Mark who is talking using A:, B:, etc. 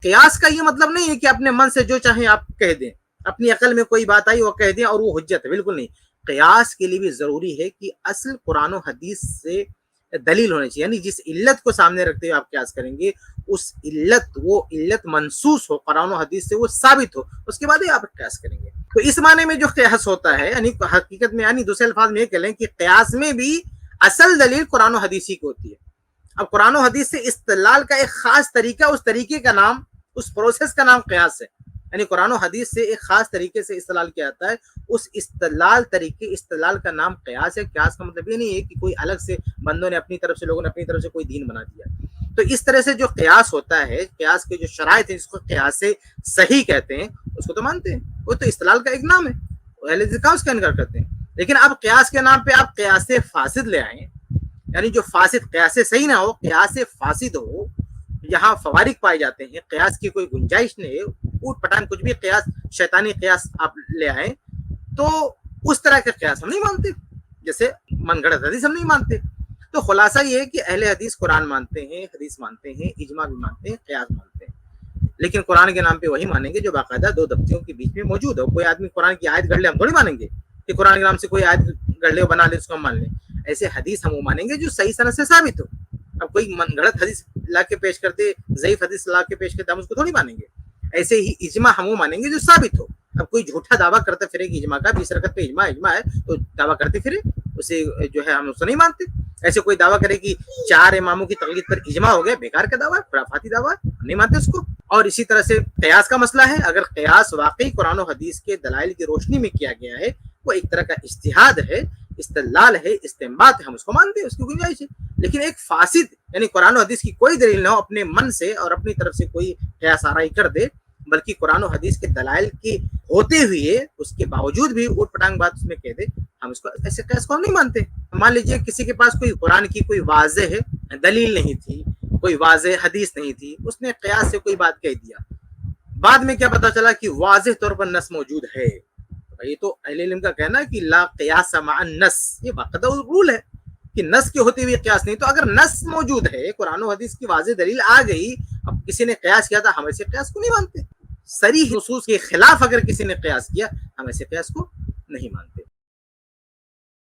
A: قیاس کا یہ مطلب نہیں ہے کہ اپنے من سے جو چاہیں آپ کہہ دیں، اپنی عقل میں کوئی بات آئی وہ کہہ دیں اور وہ حجت ہے، بالکل نہیں۔ قیاس کے لیے بھی ضروری ہے کہ اصل قرآن و حدیث سے دلیل ہونی چاہیے، یعنی جس علت کو سامنے رکھتے ہوئے آپ قیاس کریں گے اس علت، وہ علت منصوص ہو، قرآن و حدیث سے وہ ثابت ہو، اس کے بعد ہی آپ قیاس کریں گے۔ تو اس معنی میں جو قیاس ہوتا ہے، یعنی حقیقت میں، یعنی دوسرے الفاظ میں یہ کہہ لیں کہ قیاس میں بھی اصل دلیل قرآن و حدیث ہی کی ہوتی ہے۔ اب قرآن و حدیث سے استدلال کا ایک خاص طریقہ، اس طریقے کا نام، اس پروسیس کا نام قیاس ہے، یعنی قرآن و حدیث سے ایک خاص طریقے سے استدلال کیا جاتا ہے، اس استدلال کا نام قیاس ہے۔ قیاس کا مطلب یہ نہیں ہے کہ کوئی الگ سے بندوں نے اپنی طرف سے، لوگوں نے اپنی طرف سے کوئی دین بنا دیا۔ تو اس طرح سے جو قیاس ہوتا ہے، قیاس کے جو شرائط ہیں جس کو قیاس صحیح کہتے ہیں، اس کو تو مانتے ہیں، وہ تو استدلال کا ایک نام ہے، اہل ذکر اس کا انکار کرتے ہیں۔ لیکن اب قیاس کے نام پہ آپ قیاس فاسد لے آئیں، یعنی جو فاسد، قیاس صحیح نہ ہو، قیاس فاسد ہو، یہاں فوارق پائے جاتے ہیں، قیاس کی کوئی گنجائش نہیں ہے، اوٹ پٹانگ کچھ بھی قیاس، شیطانی قیاس آپ لے آئیں، تو اس طرح کے قیاس ہم نہیں مانتے، جیسے من گھڑت حدیث ہم نہیں مانتے۔ تو خلاصہ یہ ہے کہ اہل حدیث قرآن مانتے ہیں، حدیث مانتے ہیں، اجماع بھی مانتے ہیں، قیاس مانتے ہیں، لیکن قرآن کے نام پہ وہی مانیں گے جو باقاعدہ دو دفتیوں کے بیچ میں موجود ہو۔ کوئی آدمی قرآن کی آیت گھڑ لے، ہم تھوڑی مانیں گے کہ قرآن کے نام سے کوئی آیت گھڑ لے بنا لے اس کو ہم مان لیں۔ ایسے حدیث ہم وہ مانیں گے جو صحیح سند سے ثابت ہو۔ اب کوئی من گھڑت حدیث لا کے پیش کرتے، ضعیف حدیث لا کے پیش کرتے، ہم اس کو تھوڑی مانیں گے۔ ایسے ہی اجماع ہم وہ مانیں گے جو ثابت ہو۔ اب کوئی جھوٹا دعویٰ کرتا پھرے کہ اجماع کا، 20 رکعت پہ اجماع ہے تو دعویٰ کرتے پھرے، اسے جو ہے ہم اس کو نہیں مانتے۔ ایسے کوئی دعویٰ کرے کہ 4 اماموں کی تقلید پر اجماع ہو گیا، بیکار کا دعویٰ ہے، خرافاتی دعویٰ ہے، ہم نہیں مانتے اس کو۔ اور اسی طرح سے قیاس کا مسئلہ ہے، اگر قیاس واقعی قرآن و حدیث کے دلائل کی روشنی میں کیا گیا ہے، وہ ایک طرح کا اجتہاد ہے، استدلال ہے، استنباط ہے، ہم اس کو مانتے ہیں، اس کی گنجائش ہے۔ لیکن ایک فاسد، یعنی قرآن و حدیث کی کوئی دلیل نہ ہو، اپنے من سے اور اپنی طرف سے کوئی قیاس آرائی کر دے، بلکہ قرآن و حدیث کے دلائل کی ہوتے ہوئے اس کے باوجود بھی اوٹ پٹانگ بات اس میں کہہ دے، ہم اس کو، ایسے قیاس کو ہم نہیں مانتے۔ مان لیجئے کسی کے پاس کوئی قرآن کی کوئی واضح دلیل نہیں تھی، کوئی واضح حدیث نہیں تھی، اس نے قیاس سے کوئی بات کہہ دیا، بعد میں کیا پتا چلا کہ واضح طور پر نص موجود ہے۔ یہ تو اہل علم کا کہنا ہے کہ لا قیاس مع النص، یہ باقاعدہ رول ہے کہ نص کے ہوتے ہوئے قیاس نہیں۔ تو اگر نص موجود ہے، قرآن و حدیث کی واضح دلیل آ گئی، اب کسی نے قیاس کیا تھا، ہم ایسے قیاس کو نہیں مانتے۔ صریح نصوص کے خلاف اگر کسی نے قیاس کیا، ہم ایسے قیاس کو نہیں مانتے۔